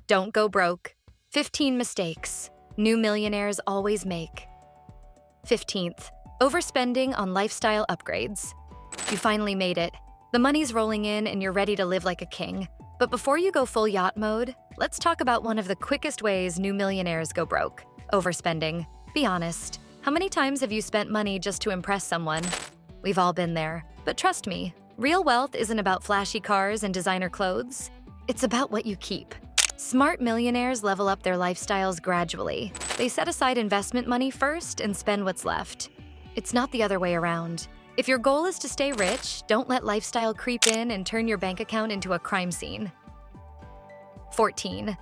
Don't go broke. 15 mistakes new millionaires always make. 15th, overspending on lifestyle upgrades. You finally made it. The money's rolling in and you're ready to live like a king. But before you go full yacht mode, let's talk about one of the quickest ways new millionaires go broke: overspending. Be honest. How many times have you spent money just to impress someone? We've all been there. But trust me, real wealth isn't about flashy cars and designer clothes. It's about what you keep. Smart millionaires level up their lifestyles gradually. They set aside investment money first and spend what's left. It's not the other way around. If your goal is to stay rich, don't let lifestyle creep in and turn your bank account into a crime scene. 14.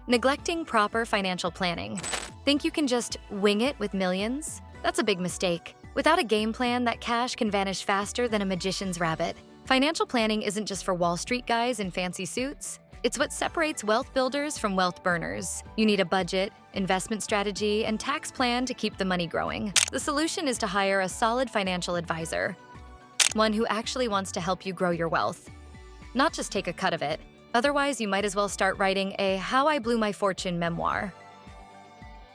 Neglecting proper financial planning. Think you can just wing it with millions? That's a big mistake. Without a game plan, that cash can vanish faster than a magician's rabbit. Financial planning isn't just for Wall Street guys in fancy suits. It's what separates wealth builders from wealth burners. You need a budget, investment strategy, and tax plan to keep the money growing. The solution is to hire a solid financial advisor, one who actually wants to help you grow your wealth, not just take a cut of it. Otherwise, you might as well start writing a How I Blew My Fortune memoir.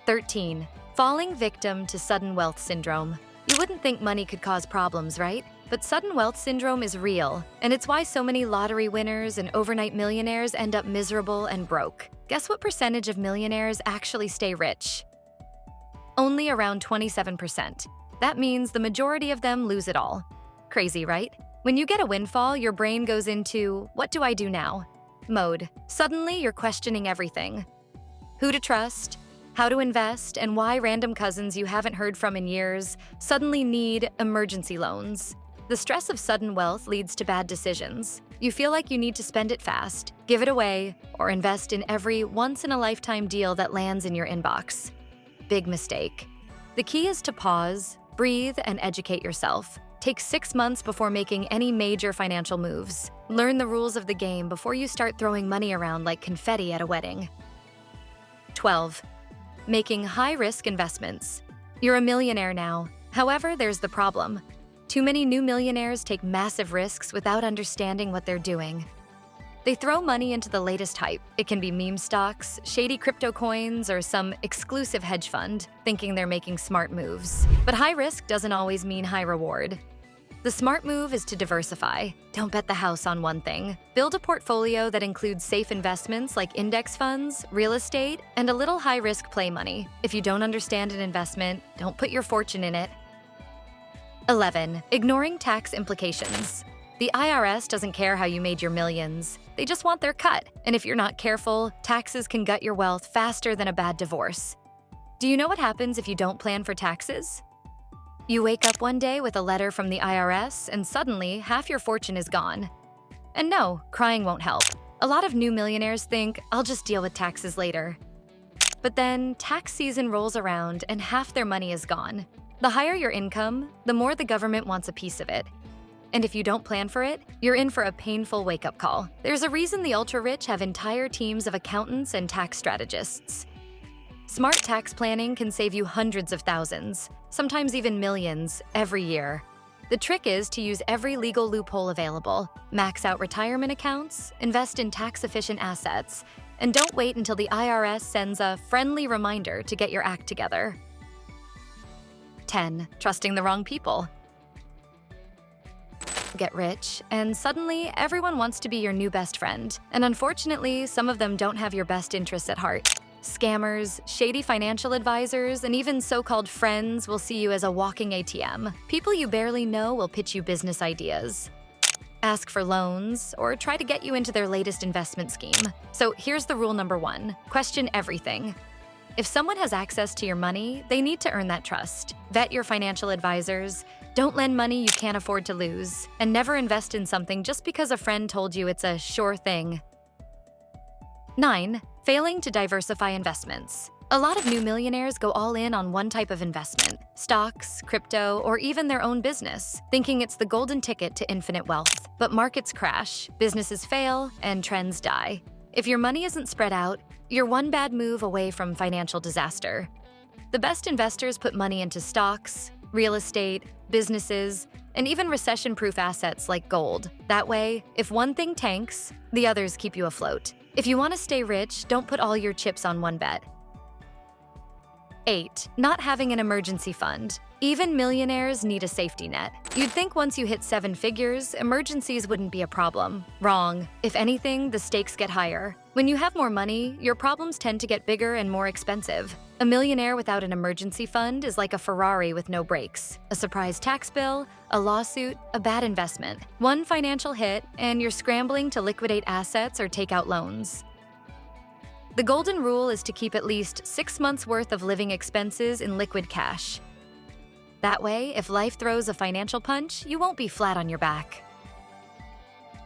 13. Falling victim to sudden wealth syndrome. You wouldn't think money could cause problems, right? But sudden wealth syndrome is real, and it's why so many lottery winners and overnight millionaires end up miserable and broke. Guess what percentage of millionaires actually stay rich? Only around 27%. That means the majority of them lose it all. Crazy, right? When you get a windfall, your brain goes into "what do I do now?" mode. Suddenly, you're questioning everything. Who to trust, how to invest, and why random cousins you haven't heard from in years suddenly need emergency loans. The stress of sudden wealth leads to bad decisions. You feel like you need to spend it fast, give it away, or invest in every once-in-a-lifetime deal that lands in your inbox. Big mistake. The key is to pause, breathe, and educate yourself. Take 6 months before making any major financial moves. Learn the rules of the game before you start throwing money around like confetti at a wedding. 12. Making high-risk investments. You're a millionaire now. However, there's the problem. Too many new millionaires take massive risks without understanding what they're doing. They throw money into the latest hype. It can be meme stocks, shady crypto coins, or some exclusive hedge fund, thinking they're making smart moves. But high risk doesn't always mean high reward. The smart move is to diversify. Don't bet the house on one thing. Build a portfolio that includes safe investments like index funds, real estate, and a little high-risk play money. If you don't understand an investment, don't put your fortune in it. 11. Ignoring tax implications. The IRS doesn't care how you made your millions. They just want their cut. And if you're not careful, taxes can gut your wealth faster than a bad divorce. Do you know what happens if you don't plan for taxes? You wake up one day with a letter from the IRS, and suddenly half your fortune is gone. And no, crying won't help. A lot of new millionaires think, I'll just deal with taxes later. But then tax season rolls around and half their money is gone. The higher your income, the more the government wants a piece of it. And if you don't plan for it, you're in for a painful wake-up call. There's a reason the ultra-rich have entire teams of accountants and tax strategists. Smart tax planning can save you hundreds of thousands, sometimes even millions, every year. The trick is to use every legal loophole available, max out retirement accounts, invest in tax-efficient assets, and don't wait until the IRS sends a friendly reminder to get your act together. 10. Trusting the wrong people. Get rich, and suddenly everyone wants to be your new best friend. And unfortunately, some of them don't have your best interests at heart. Scammers, shady financial advisors, and even so-called friends will see you as a walking ATM. People you barely know will pitch you business ideas, ask for loans, or try to get you into their latest investment scheme. So here's the rule number 1. Question everything. If someone has access to your money, they need to earn that trust. Vet your financial advisors. Don't lend money you can't afford to lose. And never invest in something just because a friend told you it's a sure thing. 9. Failing to diversify investments. A lot of new millionaires go all in on one type of investment, stocks, crypto, or even their own business, thinking it's the golden ticket to infinite wealth. But markets crash, businesses fail, and trends die. If your money isn't spread out, you're one bad move away from financial disaster. The best investors put money into stocks, real estate, businesses, and even recession-proof assets like gold. That way, if one thing tanks, the others keep you afloat. If you want to stay rich, don't put all your chips on one bet. 8. Not having an emergency fund. Even millionaires need a safety net. You'd think once you hit 7 figures, emergencies wouldn't be a problem. Wrong. If anything, the stakes get higher. When you have more money, your problems tend to get bigger and more expensive. A millionaire without an emergency fund is like a Ferrari with no brakes. A surprise tax bill, a lawsuit, a bad investment. One financial hit, and you're scrambling to liquidate assets or take out loans. The golden rule is to keep at least 6 months' worth of living expenses in liquid cash. That way, if life throws a financial punch, you won't be flat on your back.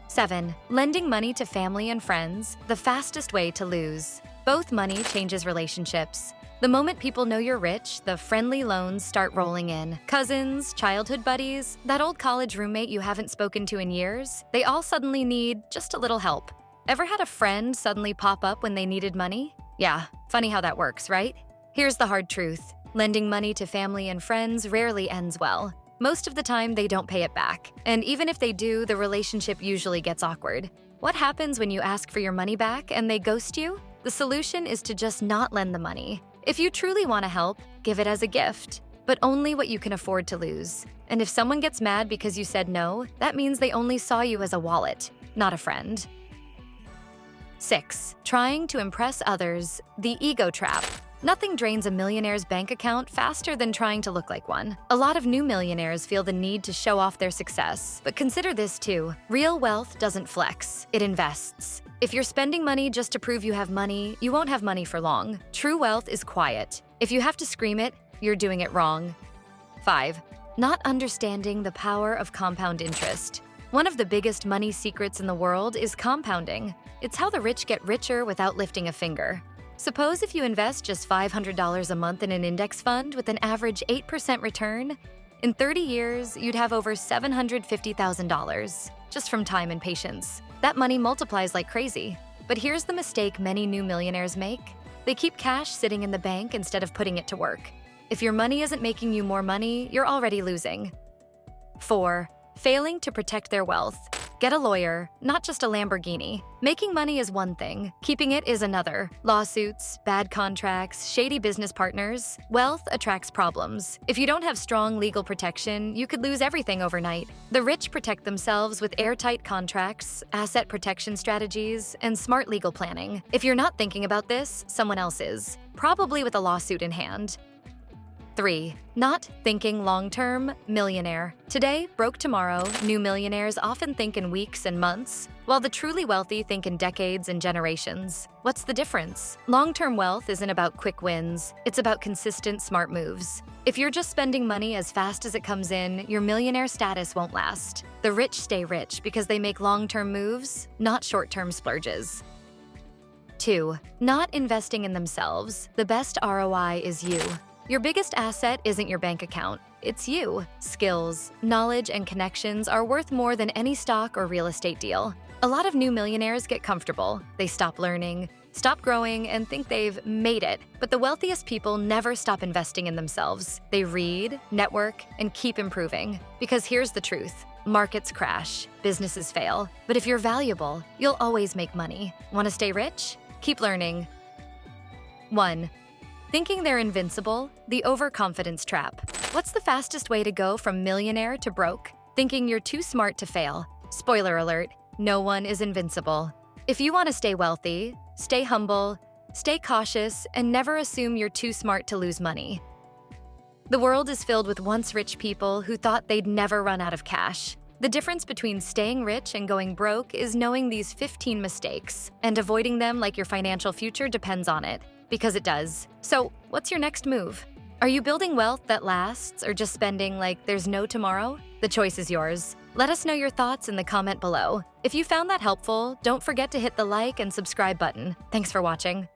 7. Lending money to family and friends, the fastest way to lose. Both money changes relationships. The moment people know you're rich, the friendly loans start rolling in. Cousins, childhood buddies, that old college roommate you haven't spoken to in years, they all suddenly need just a little help. Ever had a friend suddenly pop up when they needed money? Yeah, funny how that works, right? Here's the hard truth. Lending money to family and friends rarely ends well. Most of the time, they don't pay it back. And even if they do, the relationship usually gets awkward. What happens when you ask for your money back and they ghost you? The solution is to just not lend the money. If you truly want to help, give it as a gift, but only what you can afford to lose. And if someone gets mad because you said no, that means they only saw you as a wallet, not a friend. 6. Trying to impress others, the ego trap. Nothing drains a millionaire's bank account faster than trying to look like one. A lot of new millionaires feel the need to show off their success, but consider this too. Real wealth doesn't flex, it invests. If you're spending money just to prove you have money, you won't have money for long. True wealth is quiet. If you have to scream it, you're doing it wrong. 5. Not understanding the power of compound interest. One of the biggest money secrets in the world is compounding. It's how the rich get richer without lifting a finger. Suppose if you invest just $500 a month in an index fund with an average 8% return, in 30 years, you'd have over $750,000, just from time and patience. That money multiplies like crazy. But here's the mistake many new millionaires make. They keep cash sitting in the bank instead of putting it to work. If your money isn't making you more money, you're already losing. 4. Failing to protect their wealth. Get a lawyer, not just a Lamborghini. Making money is one thing, keeping it is another. Lawsuits, bad contracts, shady business partners. Wealth attracts problems. If you don't have strong legal protection, you could lose everything overnight. The rich protect themselves with airtight contracts, asset protection strategies, and smart legal planning. If you're not thinking about this, someone else is, probably with a lawsuit in hand. 3. Not thinking long-term, millionaire. Today, broke tomorrow, new millionaires often think in weeks and months, while the truly wealthy think in decades and generations. What's the difference? Long-term wealth isn't about quick wins, it's about consistent, smart moves. If you're just spending money as fast as it comes in, your millionaire status won't last. The rich stay rich because they make long-term moves, not short-term splurges. 2. Not investing in themselves. The best ROI is you. Your biggest asset isn't your bank account, it's you. Skills, knowledge, and connections are worth more than any stock or real estate deal. A lot of new millionaires get comfortable. They stop learning, stop growing, and think they've made it. But the wealthiest people never stop investing in themselves. They read, network, and keep improving. Because here's the truth. Markets crash, businesses fail. But if you're valuable, you'll always make money. Want to stay rich? Keep learning. 1. Thinking they're invincible, the overconfidence trap. What's the fastest way to go from millionaire to broke? Thinking you're too smart to fail. Spoiler alert, no one is invincible. If you want to stay wealthy, stay humble, stay cautious, and never assume you're too smart to lose money. The world is filled with once rich people who thought they'd never run out of cash. The difference between staying rich and going broke is knowing these 15 mistakes and avoiding them like your financial future depends on it. Because it does. So, what's your next move? Are you building wealth that lasts or just spending like there's no tomorrow? The choice is yours. Let us know your thoughts in the comment below. If you found that helpful, don't forget to hit the like and subscribe button. Thanks for watching.